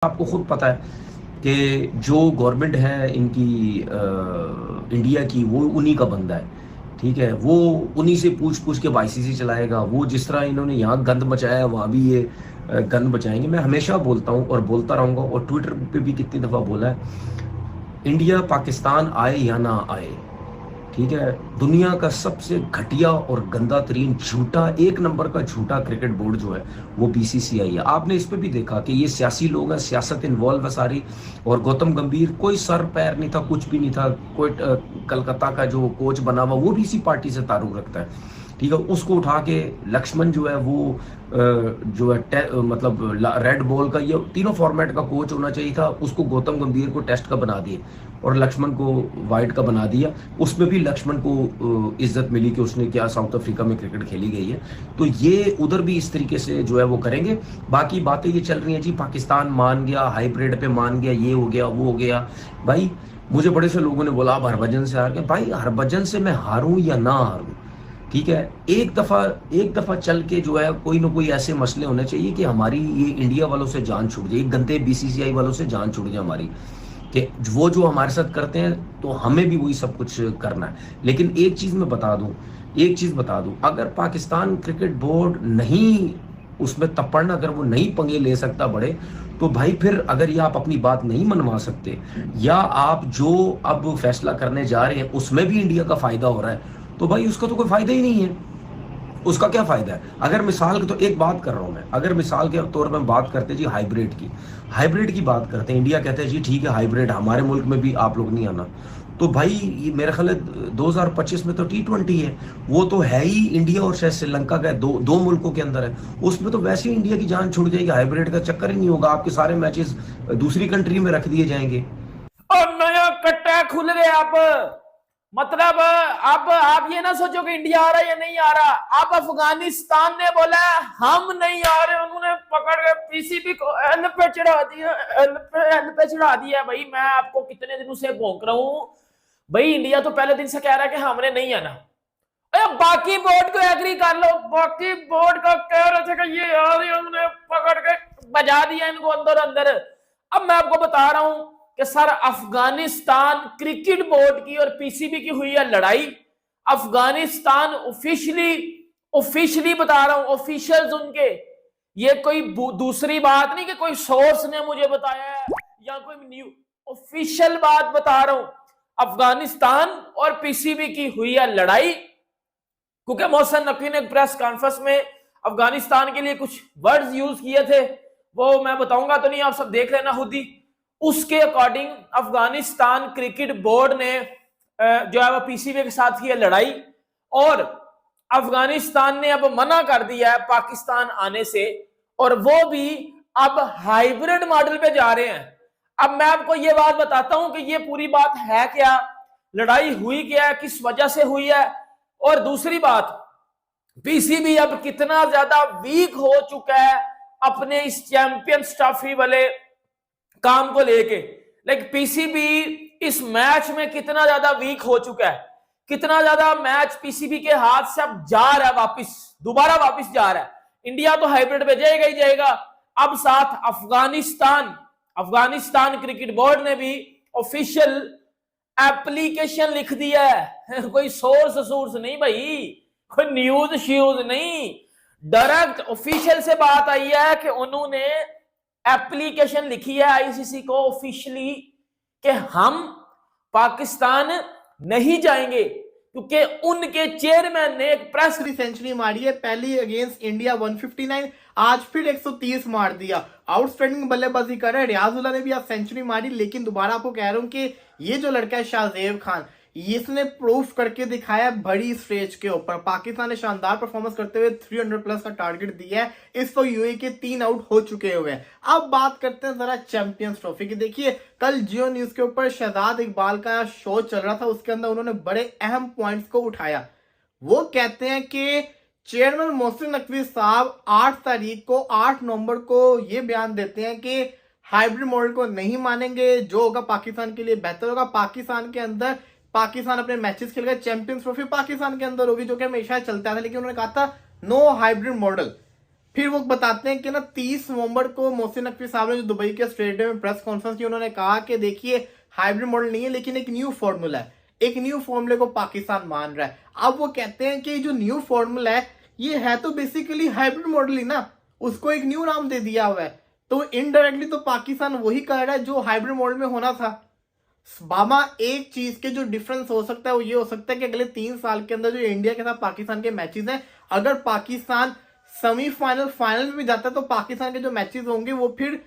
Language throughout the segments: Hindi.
आपको खुद पता है कि जो गवर्नमेंट है इनकी इंडिया की, वो उन्हीं का बंदा है। ठीक है, वो उन्हीं से पूछ पूछ के आईसीसी चलाएगा। वो जिस तरह इन्होंने यहाँ गंद मचाया है, वहाँ भी ये गंद मचाएंगे। मैं हमेशा बोलता हूँ और बोलता रहूंगा, और ट्विटर पे भी कितनी दफा बोला है, इंडिया पाकिस्तान आए या ना आए, ठीक है, दुनिया का सबसे घटिया और गंदा तरीन झूठा, एक नंबर का झूठा क्रिकेट बोर्ड जो है वो बीसीसीआई है। आपने इस पे भी देखा कि ये सियासी लोग हैं, सियासत इन्वॉल्व है सारी। और गौतम गंभीर कोई सर पैर नहीं था, कुछ भी नहीं था। कोई कलकत्ता का जो कोच बना हुआ वो भी इसी पार्टी से ताल्लुक रखता है। ठीक है, उसको उठा के लक्ष्मण जो है वो जो है मतलब रेड बॉल का, ये तीनों फॉर्मेट का कोच होना चाहिए था, उसको गौतम गंभीर को टेस्ट का बना दिए और लक्ष्मण को वाइट का बना दिया। उसमें भी लक्ष्मण को इज्जत मिली कि उसने क्या साउथ अफ्रीका में क्रिकेट खेली गई है। तो ये उधर भी इस तरीके से जो है वो करेंगे। बाकी बातें ये चल रही हैं जी, पाकिस्तान मान गया, हाइब्रिड पे मान गया, ये हो गया वो हो गया। भाई मुझे बड़े से लोगों ने बोला आप हरभजन से हार गए। भाई हरभजन से मैं हारूं या ना हारूं, ठीक है, एक दफा चल के जो है कोई ना कोई ऐसे मसले होने चाहिए कि हमारी ये इंडिया वालों से जान छूट जाए, गंदे बीसीसीआई वालों से जान छूट जाए हमारी, कि वो जो हमारे साथ करते हैं तो हमें भी वही सब कुछ करना है। लेकिन एक चीज बता दूं, अगर पाकिस्तान क्रिकेट बोर्ड नहीं उसमें तपड़ना, अगर वो नहीं पंगे ले सकता बड़े, तो भाई फिर अगर ये आप अपनी बात नहीं मनवा सकते, या आप जो अब फैसला करने जा रहे हैं उसमें भी इंडिया का फायदा हो रहा है, तो भाई उसका तो कोई फायदा ही नहीं है। उसका क्या फायदा है? अगर मिसाल की, तो एक बात कर रहा हूं मैं, अगर मिसाल के तौर पर बात करते जी हाइब्रिड की बात करते हैं, इंडिया कहते हैं जी ठीक है हाइब्रिड हमारे मुल्क में भी आप लोग नहीं आना, तो भाई ये मेरा ख्याल है 2025 में तो T20 है, वो तो है ही इंडिया और शायद श्रीलंका का, दो मुल्कों के अंदर है, उसमें तो वैसे ही इंडिया की जान छूट जाएगी, हाइब्रिड का चक्कर ही नहीं होगा, आपके सारे मैचेस दूसरी कंट्री में रख दिए जाएंगे। और नया कट्टा खुल गया। अब मतलब अब आप ये ना सोचो कि इंडिया आ रहा है या नहीं आ रहा। अब अफगानिस्तान ने बोला हम नहीं आ रहे, उन्होंने पकड़ के पीसीबी को एल पे चढ़ा दिया, एल पे चढ़ा दिया। भाई मैं आपको कितने दिनों से भौंक रहा हूं, भाई इंडिया तो पहले दिन से कह रहा है कि हमने नहीं आना। अरे बाकी बोर्ड को एग्री कर लो, बाकी बोर्ड का कह रहे थे कि ये आ रही, हमने पकड़ के बजा दिया इनको अंदर अंदर। अब मैं आपको बता रहा हूं कि सर अफगानिस्तान क्रिकेट बोर्ड की और पीसीबी की हुई है लड़ाई। अफगानिस्तान ऑफिशियली बता रहा हूं, ऑफिशियल्स उनके, ये कोई दूसरी बात नहीं कि कोई सोर्स ने मुझे बताया है या कोई न्यू, ऑफिशियल बात बता रहा हूं। अफगानिस्तान और पीसीबी की हुई है लड़ाई, क्योंकि मोहसिन नकवी ने प्रेस कॉन्फ्रेंस में अफगानिस्तान के लिए कुछ वर्ड्स यूज किए थे, वो मैं बताऊंगा तो नहीं, आप सब देख लेना खुद ही। उसके अकॉर्डिंग अफगानिस्तान क्रिकेट बोर्ड ने जो है वो पीसीबी के साथ की है लड़ाई, और अफगानिस्तान ने अब मना कर दिया है पाकिस्तान आने से, और वो भी अब हाइब्रिड मॉडल पे जा रहे हैं। अब मैं आपको ये बात बताता हूं कि ये पूरी बात है क्या, लड़ाई हुई क्या है, किस वजह से हुई है। और दूसरी बात, पीसीबी अब कितना ज्यादा वीक हो चुका है अपने इस चैंपियंस ट्रॉफी वाले काम को लेके। लाइक पीसीबी इस मैच में कितना ज्यादा वीक हो चुका है, कितना ज्यादा मैच पीसीबी के हाथ से अब जा रहा है, दोबारा वापस जा रहा है। इंडिया तो हाइब्रिड पे जाएगा ही जाएगा। अब साथ अफगानिस्तान क्रिकेट बोर्ड ने भी ऑफिशियल एप्लीकेशन लिख दिया है कोई सोर्स नहीं भाई, कोई न्यूज श्यूज नहीं, डायरेक्ट ऑफिशियल से बात आई है कि उन्होंने एप्लीकेशन लिखी है आईसीसी को ऑफिशियली कि हम पाकिस्तान नहीं जाएंगे, क्योंकि उनके चेयरमैन ने एक प्रेस सेंचुरी मारी है, पहली अगेंस्ट इंडिया 159, आज फिर 130 मार दिया। आउटस्टैंडिंग बल्लेबाजी कर रहे हैं। रियाजुल्लाह ने भी आज सेंचुरी मारी, लेकिन दोबारा आपको कह रहा हूं कि ये जो लड़का है शाहजेब खान, इसने प्रूफ करके दिखाया बड़ी स्टेज के ऊपर। पाकिस्तान ने शानदार परफॉर्मेंस करते हुए 300 प्लस का टारगेट दिया है। इस तो यूएई के 3 आउट हो चुके हुए हैं। अब बात करते हैं जरा चैंपियंस ट्रॉफी की। देखिए कल जियो न्यूज के ऊपर शहजाद इकबाल का शो चल रहा था, उसके अंदर उन्होंने बड़े अहम पॉइंट्स को उठाया। वो कहते हैं कि चेयरमैन मोहसिन नकवी साहब 8 नवंबर को ये बयान देते हैं कि हाइब्रिड मॉडल को नहीं मानेंगे, जो होगा पाकिस्तान के लिए बेहतर होगा। पाकिस्तान के अंदर पाकिस्तान अपने मैचेस खेलेगा, चैंपियंस ट्रॉफी पाकिस्तान के अंदर होगी, जो कि हमेशा चलता था, लेकिन उन्होंने कहा था नो हाइब्रिड मॉडल। फिर वो बताते हैं कि ना 30 नवंबर को मोहसिन नकवी साहब ने जो दुबई के स्टेडियम में प्रेस कॉन्फ्रेंस की, उन्होंने कहा कि देखिए हाइब्रिड मॉडल नहीं है लेकिन एक न्यू फॉर्मूला है, एक न्यू फॉर्मूले को पाकिस्तान मान रहा है। अब वो कहते हैं कि जो न्यू फॉर्मूला है ये है तो बेसिकली हाइब्रिड मॉडल ही ना, उसको एक न्यू नाम दे दिया हुआ है, तो इनडायरेक्टली तो पाकिस्तान वही कर रहा है जो हाइब्रिड मॉडल में होना था। बाबा एक चीज के जो डिफरेंस हो सकता है वो ये हो सकता है कि अगले 3 साल के अंदर जो इंडिया के साथ पाकिस्तान के मैचेस हैं, अगर पाकिस्तान सेमीफाइनल फाइनल में भी जाता है तो पाकिस्तान के जो मैचेस होंगे वो फिर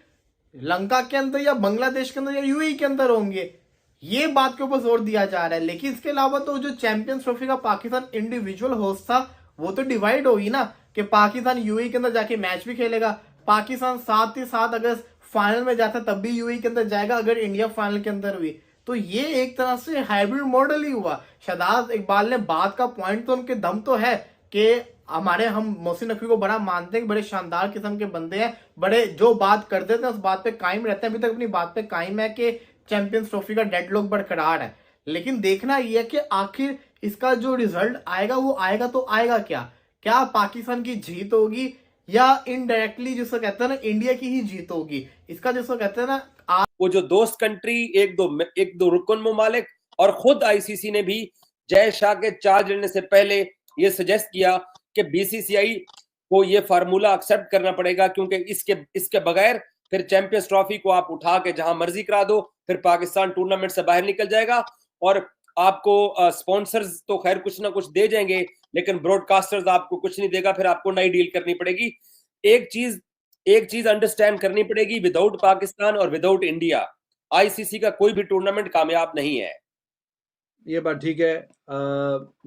लंका के अंदर या बांग्लादेश के अंदर या यूएई के अंदर होंगे। ये बात के ऊपर जोर दिया जा रहा है। लेकिन इसके अलावा तो जो चैंपियंस ट्रॉफी का पाकिस्तान इंडिविजुअल होस्ट था वो तो डिवाइड होगी ना, कि पाकिस्तान यूएई के अंदर जाके मैच भी खेलेगा, पाकिस्तान साथ ही साथ अगर फाइनल में जाता तब भी यूएई के अंदर जाएगा अगर इंडिया फाइनल के अंदर हुई। तो ये एक तरह से हाइब्रिड मॉडल ही हुआ। शाहजाद इकबाल ने बात का पॉइंट तो उनके दम तो है कि हम मोहसिन नकवी को बड़ा मानते हैं, बड़े शानदार किस्म के बंदे हैं, बड़े जो बात करते थे उस बात पे कायम रहते हैं, अभी तक अपनी बात पे कायम है कि चैंपियंस ट्रॉफी का डेडलॉक बरकरार है। लेकिन देखना यह है कि आखिर इसका जो रिजल्ट आएगा वो आएगा तो आएगा क्या पाकिस्तान की जीत होगी या इनडायरेक्टली जिसको कहते हैं ना इंडिया की ही जीत होगी। इसका जिसको कहते हैं ना वो जो दोस्त कंट्री, एक दो रुकन ममालिक और खुद आईसीसी ने भी जय शाह के चार्ज लेने से पहले ये सजेस्ट किया कि बीसीसीआई को ये फार्मूला एक्सेप्ट करना पड़ेगा, क्योंकि इसके बगैर फिर चैंपियंस ट्रॉफी को आप उठा के जहां मर्जी करा दो, फिर पाकिस्तान टूर्नामेंट से बाहर निकल जाएगा और आपको स्पॉन्सर्स तो खैर कुछ ना कुछ दे जाएंगे लेकिन ब्रॉडकास्टर्स आपको कुछ नहीं देगा, फिर आपको नई डील करनी पड़ेगी। एक चीज अंडरस्टैंड करनी पड़ेगी, विदाउट पाकिस्तान और विदाउट इंडिया आईसीसी का कोई भी टूर्नामेंट कामयाब नहीं है। ये बात ठीक है।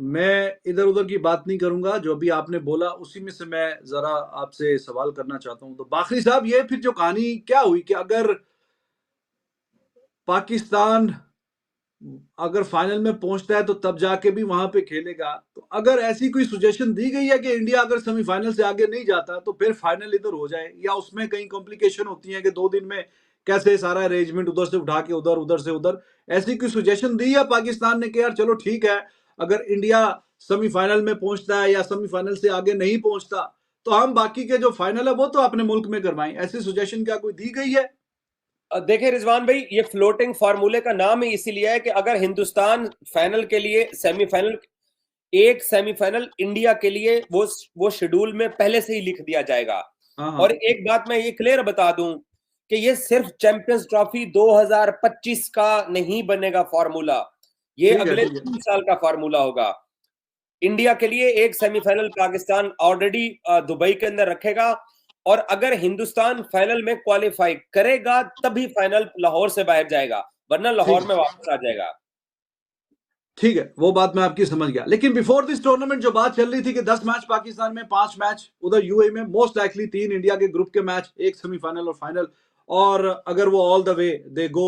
मैं इधर उधर की बात नहीं करूंगा, जो अभी आपने बोला उसी में से मैं जरा आपसे सवाल करना चाहता हूं। तो बाखरी साहब, ये फिर जो कहानी क्या हुई कि अगर पाकिस्तान अगर फाइनल में पहुंचता है तो तब जाके भी वहां पे खेलेगा, तो अगर ऐसी कोई सुजेशन दी गई है कि इंडिया अगर सेमीफाइनल से आगे नहीं जाता तो फिर फाइनल इधर हो जाए, या उसमें कई कॉम्प्लिकेशन होती है कि 2 दिन में कैसे सारा अरेंजमेंट उधर से उठा के उधर, उधर से उधर, ऐसी कोई सुजेशन दी है पाकिस्तान ने कि यार चलो ठीक है, अगर इंडिया सेमीफाइनल में पहुंचता है या सेमीफाइनल से आगे नहीं पहुंचता तो हम बाकी के जो फाइनल है वो तो अपने मुल्क में करवाएं, ऐसी सुजेशन क्या कोई दी गई है? देखिए रिजवान भाई, ये फ्लोटिंग फार्मूले का नाम ही इसीलिए है कि अगर हिंदुस्तान फाइनल के लिए एक सेमीफाइनल इंडिया के लिए वो शेड्यूल में पहले से ही लिख दिया जाएगा। और एक बात मैं ये क्लियर बता दूं कि ये सिर्फ चैंपियंस ट्रॉफी 2025 का नहीं बनेगा फार्मूला, ये अगले 3 साल का फार्मूला होगा। इंडिया के लिए एक सेमीफाइनल पाकिस्तान ऑलरेडी दुबई के अंदर रखेगा, और अगर हिंदुस्तान फाइनल में क्वालिफाई करेगा तभी फाइनल लाहौर से बाहर जाएगा, वरना लाहौर में वापस आ जाएगा। ठीक है, वो बात मैं आपकी समझ गया। लेकिन बिफोर दिस टूर्नामेंट जो बात चल रही थी कि 10 मैच पाकिस्तान में, 5 मैच उधर यूएई में, मोस्ट लाइकली 3 इंडिया के ग्रुप के मैच, एक सेमीफाइनल और फाइनल, और अगर वो all the way they go